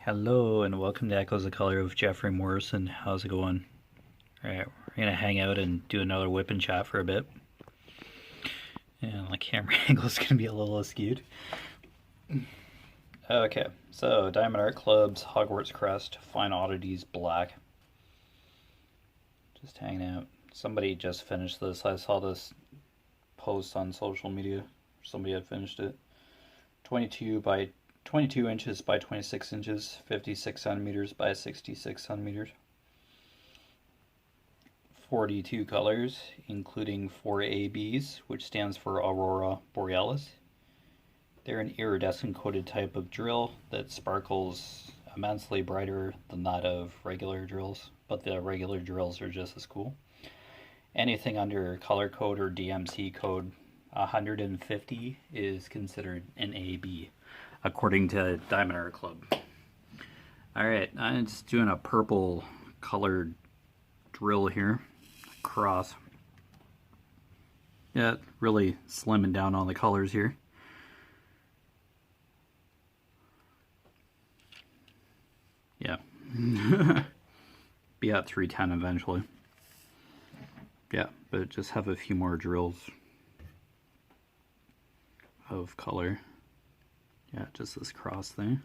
Hello and welcome to Echoes of Color with Jefferey Morrison. How's it going? Alright, we're gonna hang out and do another whip and chat for a bit. And the camera angle is gonna be a little askewed. Okay, so Diamond Art Club's Hogwarts Crest, Fine Oddities Black. Just hanging out. Somebody just finished this. I saw this post on social media. Somebody had finished it. 22 inches by 26 inches, 56 centimeters by 66 centimeters. 42 colors, including 4 ABs, which stands for Aurora Borealis. They're an iridescent coated type of drill that sparkles immensely brighter than that of regular drills, but the regular drills are just as cool. Anything under color code or DMC code 150 is considered an AB, according to Diamond Art Club. Alright, I'm just doing a purple colored drill here, across. Yeah, really slimming down on the colors here. Yeah. Be at 310 eventually. Yeah, but just have a few more drills of color. Yeah, just this cross thing.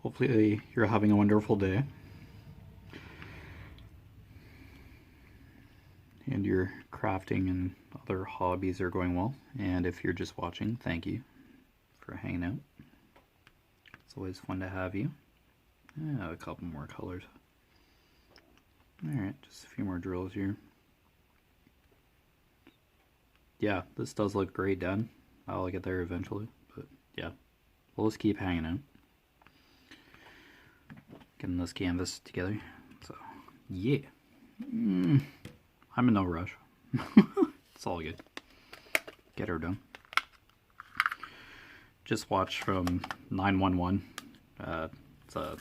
Hopefully you're having a wonderful day. And your crafting and other hobbies are going well. And if you're just watching, thank you for hanging out. It's always fun to have you. Yeah, a couple more colors. Alright, just a few more drills here. Yeah, this does look great done. I'll get there eventually, but yeah, we'll just keep hanging out. Getting this canvas together, so yeah. I'm in no rush. It's all good. Get her done. Just watched from 911. It's a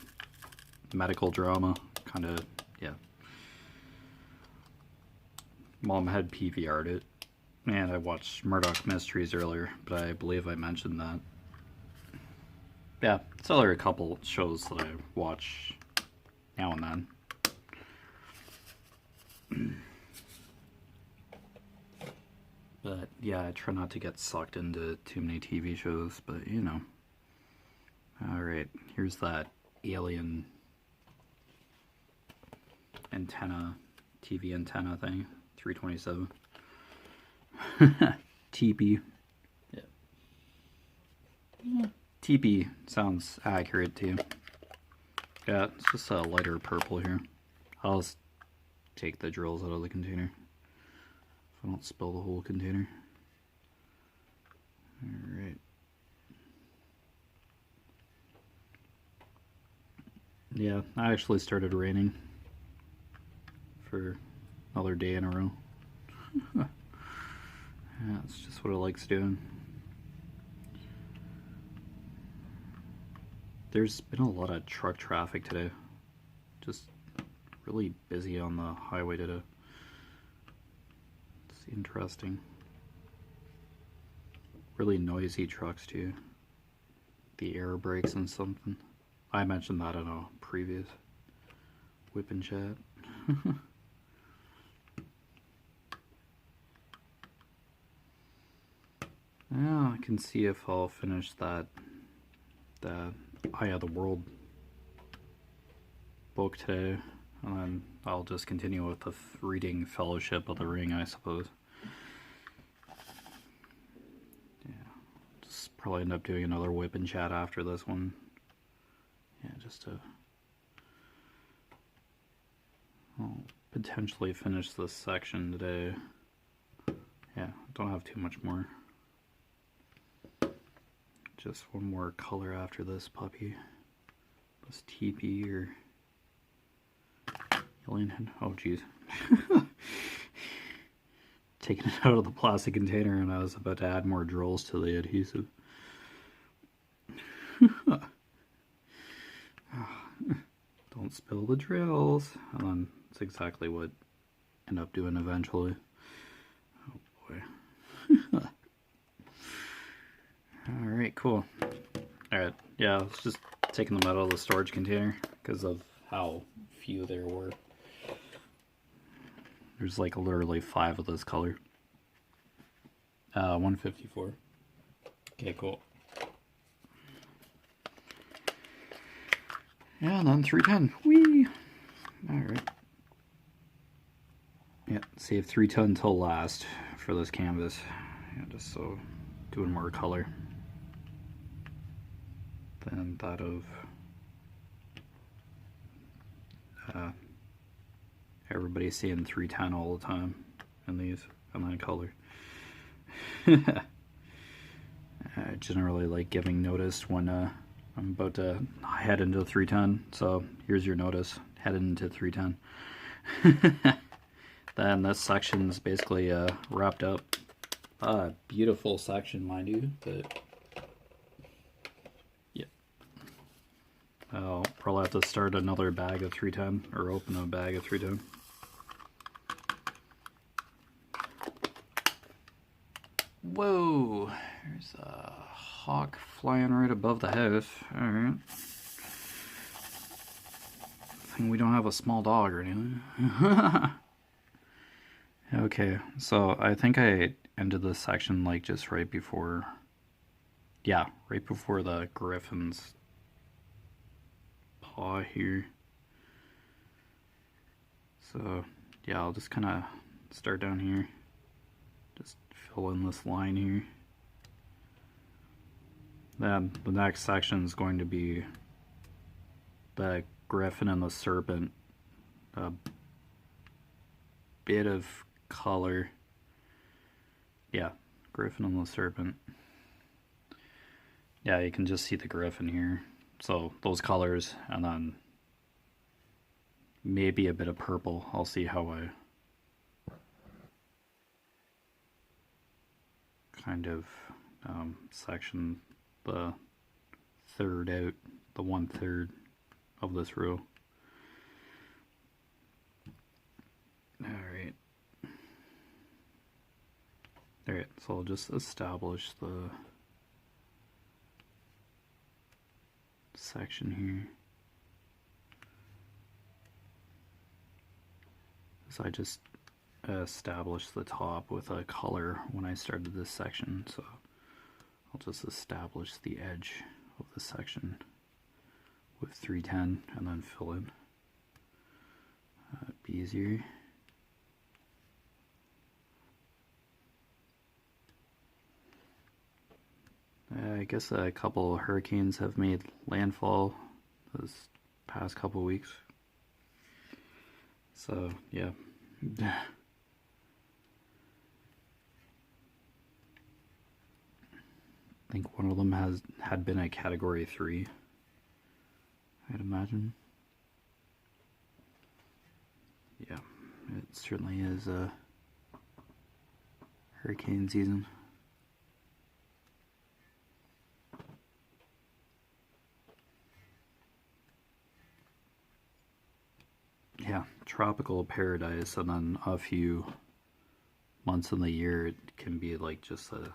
medical drama, kind of, yeah. Mom had PVR'd it. And I watched Murdoch Mysteries earlier, but I believe I mentioned that. Yeah, so there are a couple shows that I watch now and then. But yeah, I try not to get sucked into too many TV shows, but you know. Alright, here's that alien antenna, TV antenna thing, 327. Teepee. Yeah. Teepee sounds accurate too. Yeah, it's just a lighter purple here. I'll just take the drills out of the container if I don't spill the whole container. Alright. Yeah, I actually started raining for another day in a row. Yeah, it's just what it likes doing. There's been a lot of truck traffic today. Just really busy on the highway today. It's interesting. Really noisy trucks too. The air brakes and something. I mentioned that in a previous whip and chat. Yeah, I can see if I'll finish the Eye of the World book today, and then I'll just continue with the reading Fellowship of the Ring, I suppose. Yeah, just probably end up doing another whip and chat after this one. Yeah, just to I'll potentially finish this section today. Yeah, don't have too much more. Just one more color after this puppy. This teepee or alien head. Oh jeez. Taking it out of the plastic container and I was about to add more drills to the adhesive. Don't spill the drills. And then it's exactly what I end up doing eventually. Oh boy. Alright, cool. Alright, yeah, I was just taking them out of the storage container because of how few there were. There's like literally 5 of this color. 154. Okay, cool. Yeah, and then 310. Whee! Alright. Yeah, save 310 till last for this canvas. Yeah, just so doing more color than that of everybody's saying 310 all the time in these, and then color. I generally like giving notice when I'm about to head into 310, so here's your notice, headed into 310. Then this section's basically wrapped up. Beautiful section, mind you, but yeah. I'll probably have to start another bag of 310, or open a bag of 310. Whoa, there's a hawk flying right above the house. Alright. Thing we don't have a small dog or anything. Okay, so I think I ended this section like just right before, yeah, right before the griffin's paw here. So yeah, I'll just kind of start down here, just fill in this line here. Then the next section is going to be the griffin and the serpent, a bit of color. Yeah, griffin and the serpent. Yeah, you can just see the griffin here. So those colors, and then maybe a bit of purple. I'll see how I kind of section the third out, the 1/3 of this row. Alright. Alright, so I'll just establish the section here. So I just established the top with a color when I started this section, so I'll just establish the edge of the section with 310 and then fill in. It'd be easier. I guess a couple hurricanes have made landfall this past couple weeks. So, yeah. I think one of them had been a Category 3, I'd imagine. Yeah, it certainly is hurricane season. Yeah, tropical paradise, and then a few months in the year it can be like just a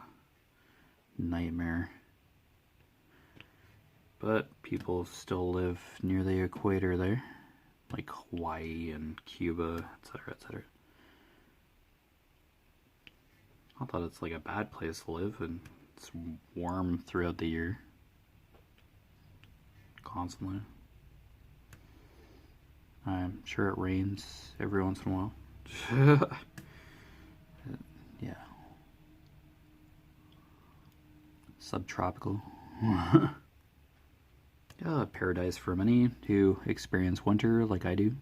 nightmare. But people still live near the equator there, like Hawaii and Cuba, etc., etc. I thought it's like a bad place to live, and it's warm throughout the year, constantly. I'm sure it rains every once in a while. Yeah. Subtropical. Yeah, paradise for many who experience winter like I do.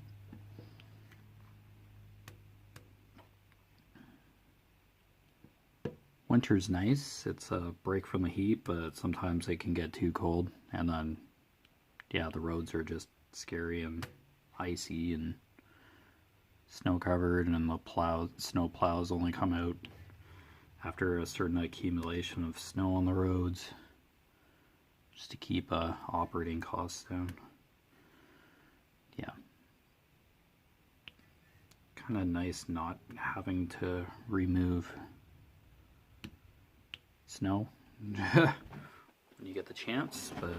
Winter's nice. It's a break from the heat, but sometimes it can get too cold. And then, yeah, the roads are just scary and icy and snow covered, and the snow plows only come out after a certain accumulation of snow on the roads, just to keep operating costs down. Yeah, kind of nice not having to remove snow. when you get the chance, but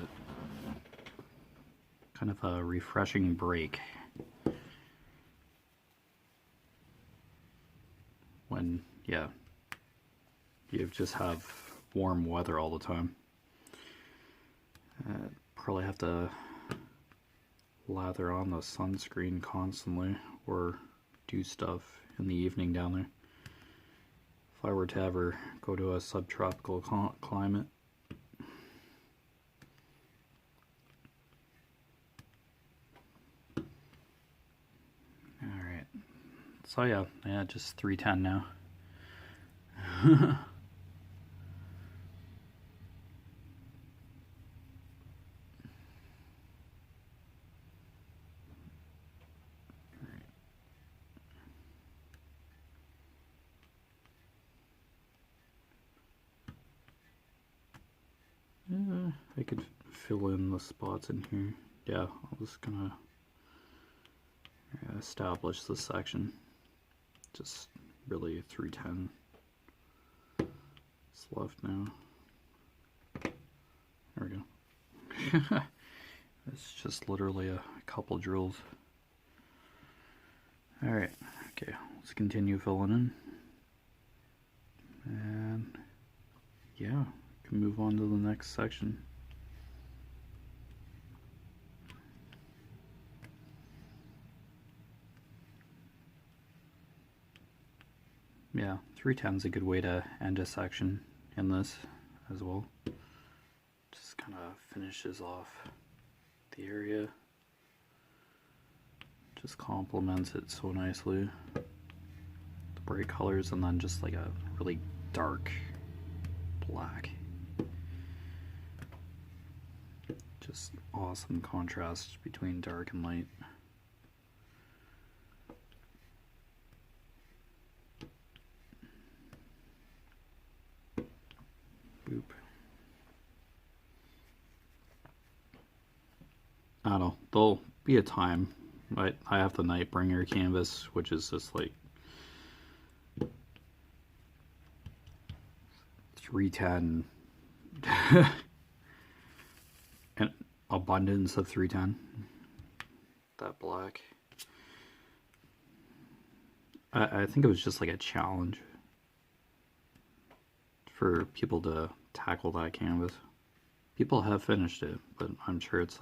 kind of a refreshing break when, yeah, you just have warm weather all the time. Probably have to lather on the sunscreen constantly or do stuff in the evening down there. If I were to ever go to a subtropical climate. Alright, so yeah, just 310 now. I could fill in the spots in here. Yeah, I'm just gonna establish this section. Just really 310 is left now. There we go. It's just literally a couple drills. Alright, okay, let's continue filling in. And yeah, can move on to the next section. Yeah, 310 is a good way to end a section in this as well. Just kind of finishes off the area. Just complements it so nicely. The bright colors and then just like a really dark black. Just awesome contrast between dark and light. Boop. I don't know, there'll be a time, right? I have the Nightbringer canvas, which is just like 310 an abundance of 310. That black. I think it was just like a challenge for people to tackle that canvas. People have finished it, but I'm sure it's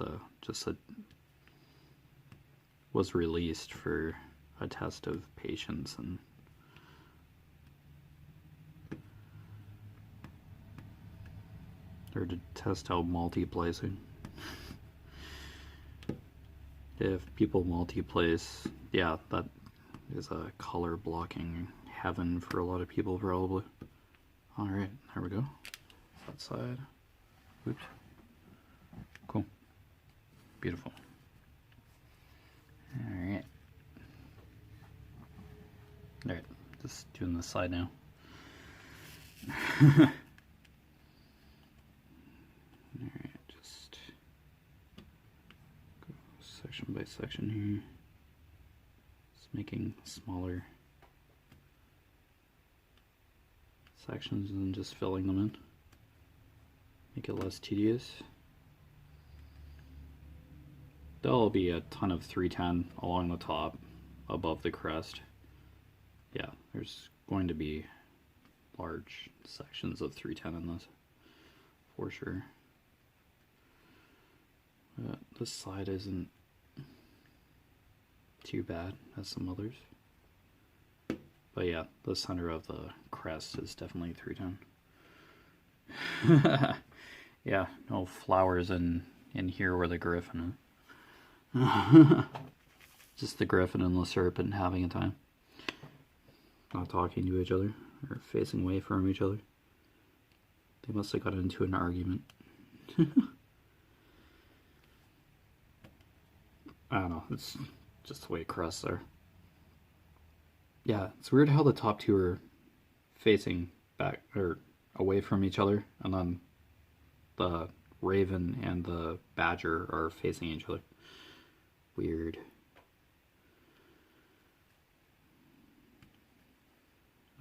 was released for a test of patience and or to test out multi-placing. If people multi-place, yeah, that is a color blocking heaven for a lot of people probably. Alright, there we go. That side. Oops. Cool. Beautiful. Alright. Alright, just doing this side now. Alright, just go section by section here. Just making smaller sections and just filling them in. Make it less tedious. There'll be a ton of 310 along the top, above the crest. Yeah, there's going to be large sections of 310 in this, for sure. This side isn't too bad as some others. But yeah, the center of the crest is definitely 310. Yeah, no flowers in here where the griffin is. Just the griffin and the serpent having a time. Not talking to each other, or facing away from each other. They must have got into an argument. I don't know, it's just the way crests are. Yeah, it's weird how the top two are facing back, or away from each other, and then the raven and the badger are facing each other. Weird.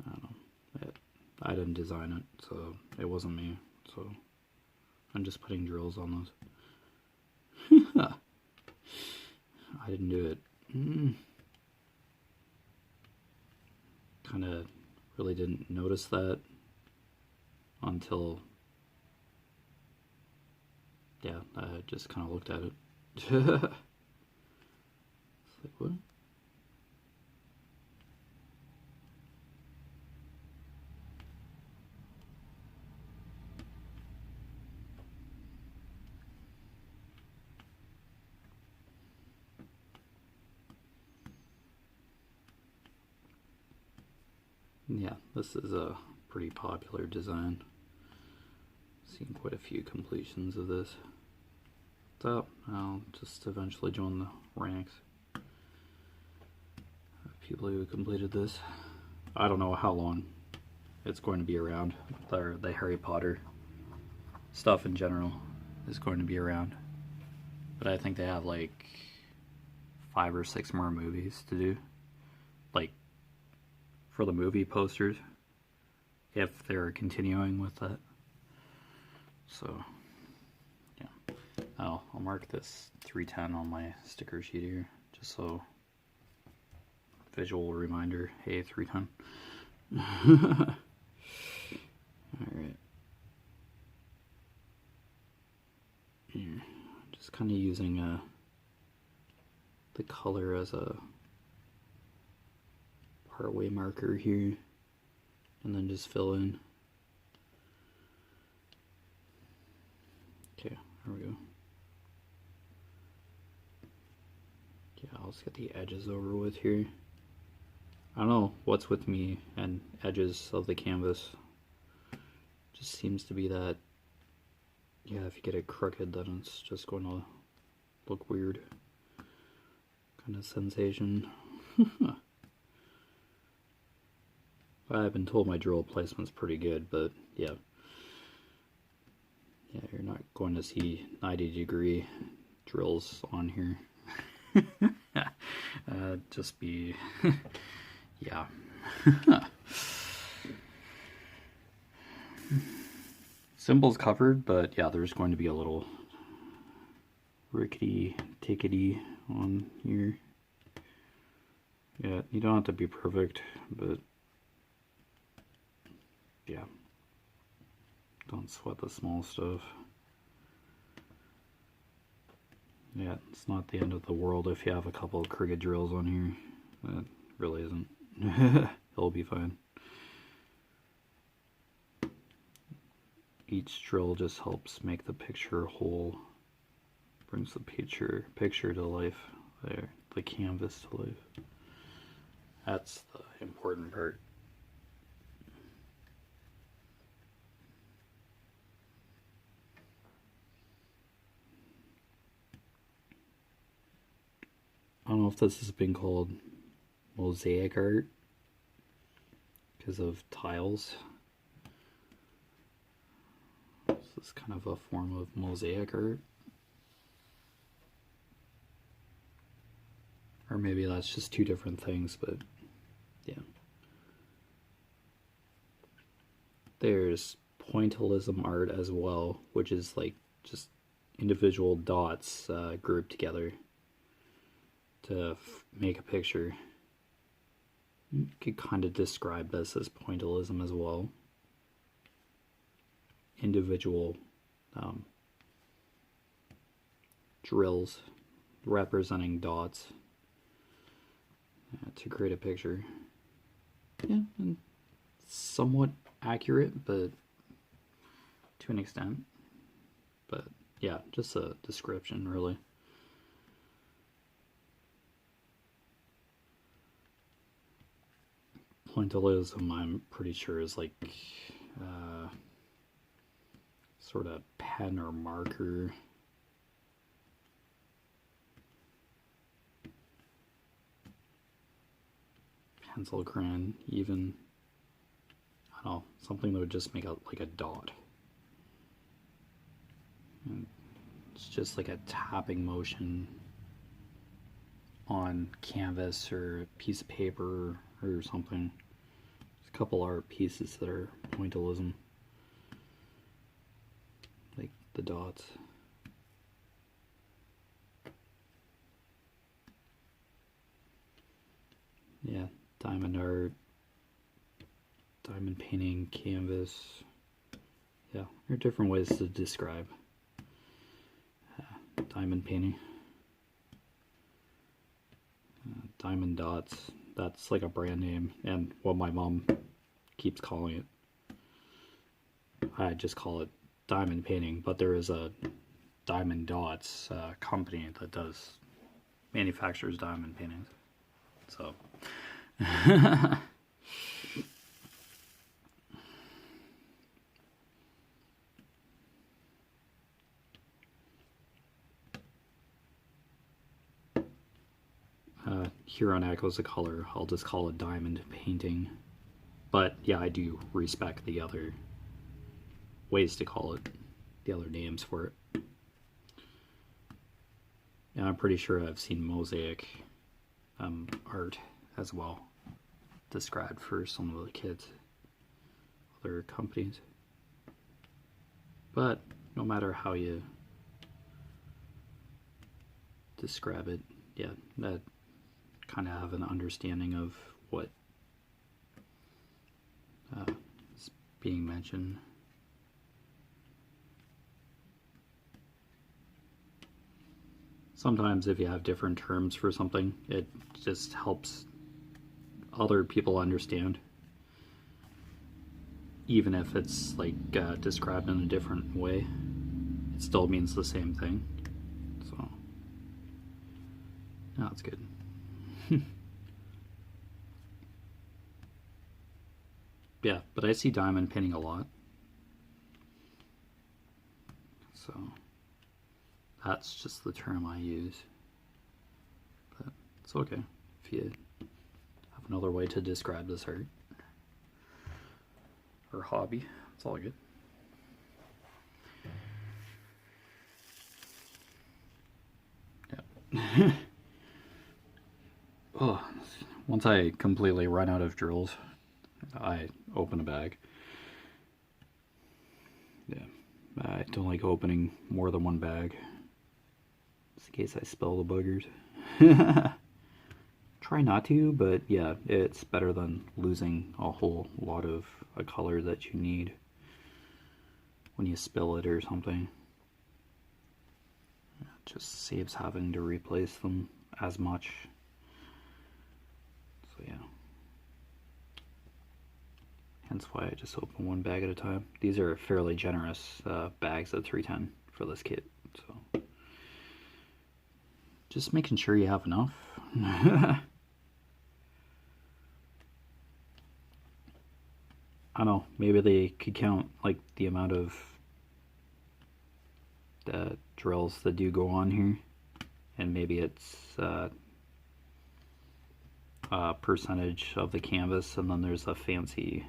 I don't know. I didn't design it, so it wasn't me, so I'm just putting drills on those. I didn't do it. Kind of really didn't notice that until, yeah, I just kind of looked at it. It's like, what? Yeah, this is a pretty popular design. Seen quite a few completions of this. So I'll just eventually join the ranks of people who completed this. I don't know how long it's going to be around. The Harry Potter stuff in general is going to be around. But I think they have like 5 or 6 more movies to do. Like, for the movie posters, if they're continuing with that. So, yeah. I'll mark this 310 on my sticker sheet here, just so visual reminder, hey, 310. Alright. Yeah, just kind of using the color as a partway marker here, and then just fill in. Okay, there we go. Yeah, I'll just get the edges over with here. I don't know what's with me and edges of the canvas. Just seems to be that, yeah, if you get it crooked, then it's just going to look weird kind of sensation. I've been told my drill placement's pretty good, but yeah. Yeah, you're not going to see 90-degree drills on here. Just be, yeah. Symbols covered, but yeah, there's going to be a little rickety-tickety on here. Yeah, you don't have to be perfect, but yeah, don't sweat the small stuff. Yeah, it's not the end of the world if you have a couple of crooked drills on here. That really isn't. It'll be fine. Each drill just helps make the picture whole. Brings the picture to life there, the canvas to life. That's the important part. I don't know if this has been called mosaic art because of tiles. This is kind of a form of mosaic art. Or maybe that's just two different things, but yeah. There's pointillism art as well, which is like just individual dots grouped together to make a picture. You could kind of describe this as pointillism as well. Individual drills representing dots to create a picture. Yeah, and somewhat accurate, but to an extent. But yeah, just a description, really. Pointillism, I'm pretty sure, is like sort of pen or marker. Pencil crayon, even. I don't know, something that would just make like a dot. And it's just like a tapping motion on canvas or a piece of paper or something. There's a couple art pieces that are pointillism. Like the dots. Yeah, diamond art, diamond painting, canvas. Yeah, there are different ways to describe diamond painting. Diamond dots, that's like a brand name, and what my mom keeps calling it. I just call it diamond painting, but there is a Diamond Dots company that manufactures diamond paintings. So Huron echoes the color. I'll just call it diamond painting. But yeah, I do respect the other ways to call it, the other names for it. And I'm pretty sure I've seen mosaic art as well described for some of the kids, other companies. But no matter how you describe it, yeah, that kind of have an understanding of what is being mentioned. Sometimes if you have different terms for something, it just helps other people understand, even if it's like described in a different way. It still means the same thing. So, no, it's good. Yeah, but I see diamond painting a lot. So that's just the term I use. But it's okay if you have another way to describe this art or hobby. It's all good. Yeah. Oh, once I completely run out of drills, I open a bag. Yeah, I don't like opening more than one bag, just in case I spill the boogers. Try not to, but yeah, it's better than losing a whole lot of a color that you need when you spill it or something. It just saves having to replace them as much. So yeah. Hence why I just open one bag at a time. These are fairly generous bags at 310 for this kit, so just making sure you have enough. I don't know, maybe they could count like the amount of drills that do go on here, and maybe it's a percentage of the canvas, and then there's a fancy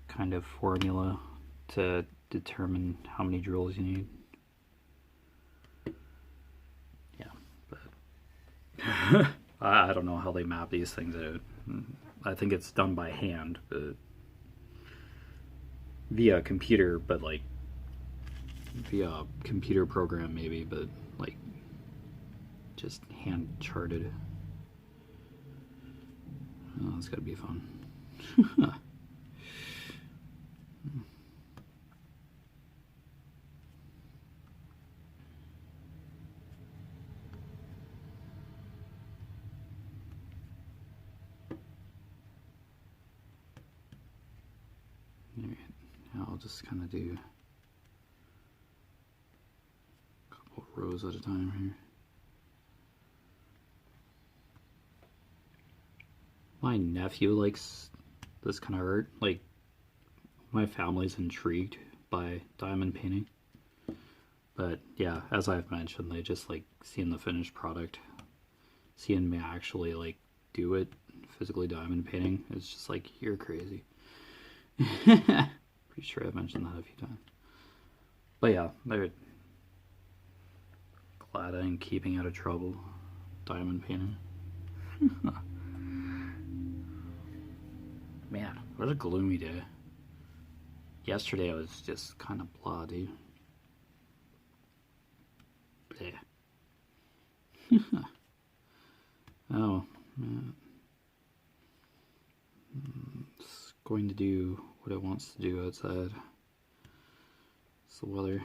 kind of formula to determine how many drills you need. Yeah, but I don't know how they map these things out. I think it's done by hand, but via computer, but like via a computer program maybe, but like just hand charted. Oh, that's gotta be fun. Alright, now I'll just kind of do a couple rows at a time here. My nephew likes this kind of art. Like, my family's intrigued by diamond painting. But yeah, as I've mentioned, they just like seeing the finished product. Seeing me actually like do it, physically diamond painting, it's just like, you're crazy. Pretty sure I've mentioned that a few times. But yeah, they're glad I'm keeping out of trouble diamond painting. Man, what a gloomy day. yesterday it was just kind of blah, dude. Oh, man. It's going to do what it wants to do outside. It's the weather.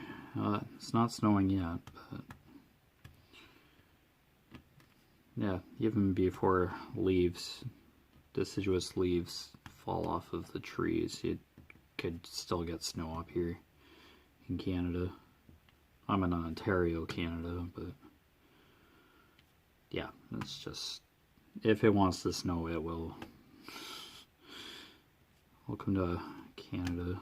It's not snowing yet, but yeah, even before deciduous leaves fall off of the trees, you could still get snow up here in Canada. I'm in Ontario, Canada, but yeah, it's just, if it wants to snow, it will. Welcome to Canada.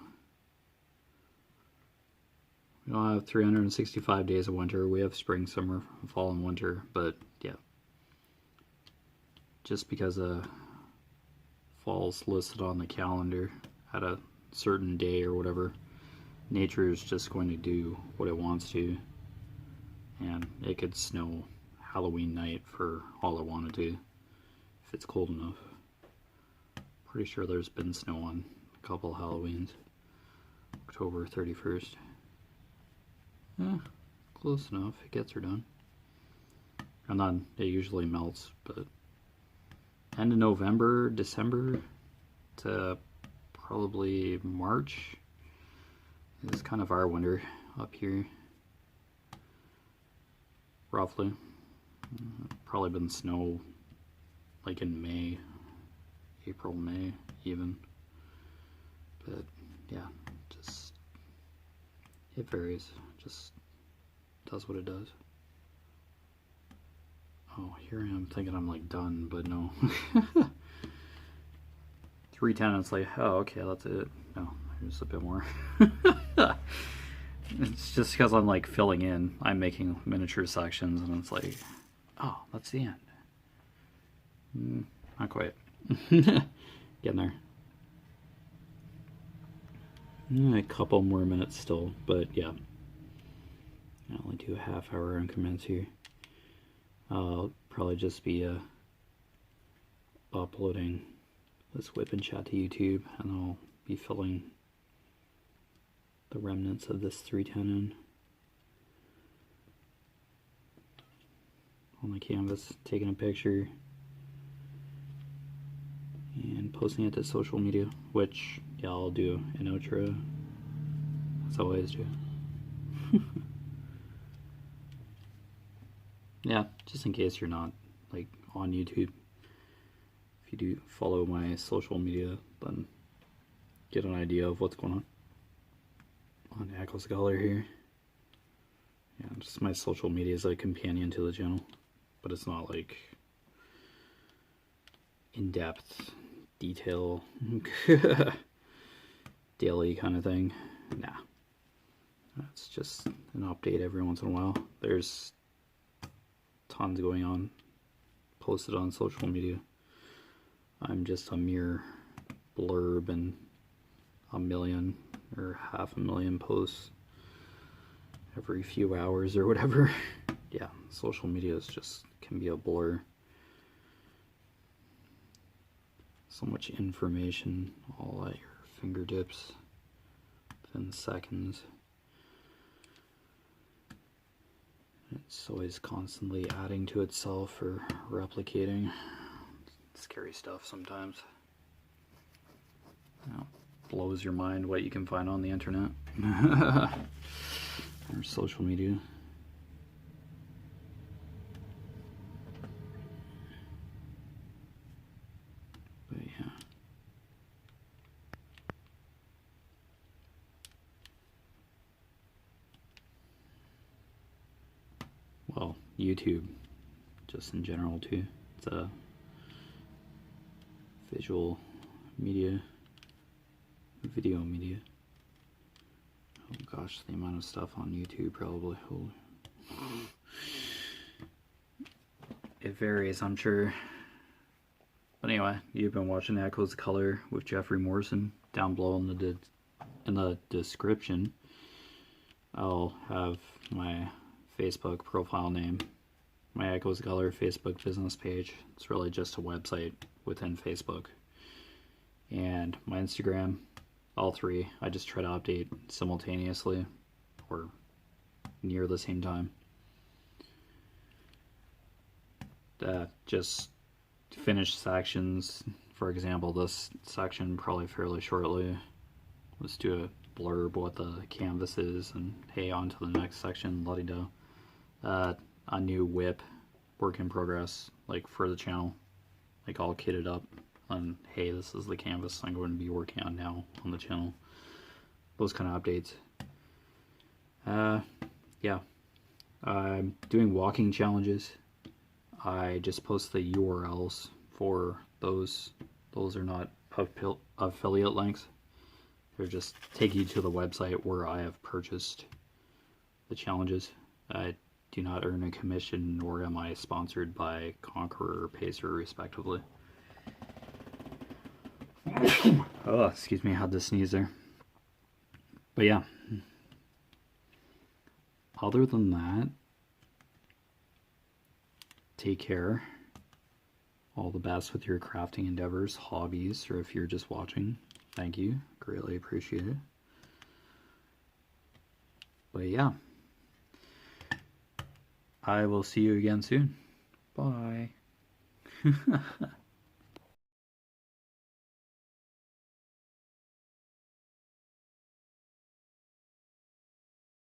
We don't have 365 days of winter. We have spring, summer, fall, and winter, but yeah. Just because fall's listed on the calendar at a certain day or whatever, nature is just going to do what it wants to, and it could snow Halloween night for all it wanted to if it's cold enough. Pretty sure there's been snow on a couple Halloweens. October 31st. Yeah, close enough. It gets her done. And then it usually melts, but end of November, December to probably March is kind of our winter up here. Roughly. Probably been snow like in May, April, May even. But yeah, just it varies. Just does what it does. Oh, here I am thinking I'm like done, but no. 3 tenants, like, oh, okay, that's it. No, there's a bit more. It's just because I'm like filling in. I'm making miniature sections, and it's like, oh, that's the end. Not quite. Getting there. A couple more minutes still, but yeah. I only do half-hour increments here. I'll probably just be uploading this WIP and Chat to YouTube, and I'll be filling the remnants of this 310 in on the canvas, taking a picture and posting it to social media, which, yeah, I'll do an outro, as I always do. Yeah, just in case you're not like on YouTube, if you do follow my social media, then get an idea of what's going on Echo's Color here. Yeah, just my social media is a companion to the channel, but it's not like in-depth detail daily kind of thing. Nah, it's just an update every once in a while. There's tons going on posted on social media. I'm just a mere blurb and 1 million or 500,000 posts every few hours or whatever. Yeah, social media is just can be a blur. So much information all at your fingertips within seconds. It's always constantly adding to itself or replicating. Scary stuff sometimes. You know, blows your mind what you can find on the internet or social media. But yeah. Well, YouTube, just in general too. It's a visual media, video media. Oh gosh, the amount of stuff on YouTube probably. It varies, I'm sure. But anyway, you've been watching Echo's Color with Jeffery Morrison. Down below in the description, I'll have my Facebook profile name, my Echo's Color Facebook business page. It's really just a website within Facebook, and my Instagram, all three. I just try to update simultaneously or near the same time. Just finish sections. For example, this section probably fairly shortly. Let's do a blurb what the canvas is, and hey, on to the next section, la-di-da. A new WIP, work in progress, like for the channel, like all kitted up, and hey, this is the canvas I'm going to be working on now on the channel. Those kind of updates. Yeah, I'm doing walking challenges. I just post the URLs for those. Those are not affiliate links. They're just take you to the website where I have purchased the challenges. I do not earn a commission, nor am I sponsored by Conqueror or Pacer, respectively. Oh, excuse me, I had to sneeze there. But yeah, other than that, take care. All the best with your crafting endeavors, hobbies, or if you're just watching, thank you. Greatly appreciate it. But yeah, I will see you again soon. Bye.